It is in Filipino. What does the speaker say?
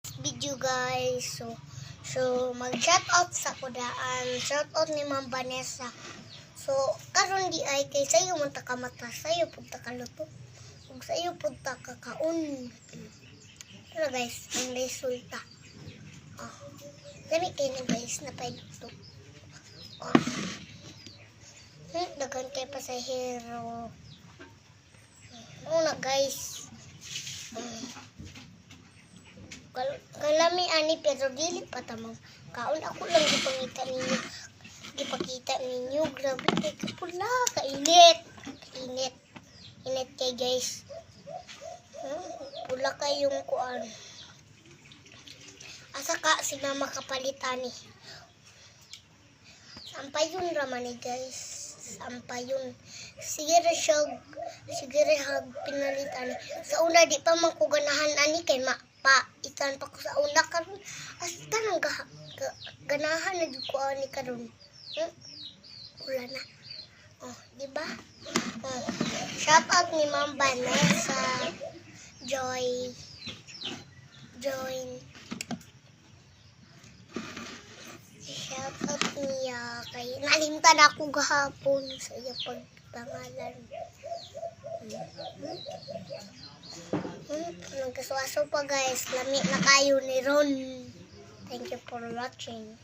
Video guys. So mag-shout out sa kudaan. Shout out ni Ma'am Vanessa. So karon di ay kay sayo man ta kamata, sayo pud ta kaluto. Ug sayo pud ta kakaon. Pero guys, ang resulta. Dami kayo na guys na pailuto. Dagan kay pasahero. Una guys. Kalami ani pero dili pa tamang kaon ako lang gipakita ninyo grabe kay kapula kainit kay guys. Pula kayong kuan asa ka si mama kapalit ani sampayon raman ni guys, sampayon sige hag pinalit ani sa una di pa man ko ganahan ani kay itan pa ko sa una karon hasta nang ganahan na jud ko ani karon. Wala na. Di ba? Shout out ni Ma'am Vanessa, Join. Shout out niya kay nalimtan ako gahapon sa iya pagpangalan. Nagkaswaso pa guys, lami na kayo ni Ron. Thank you for watching.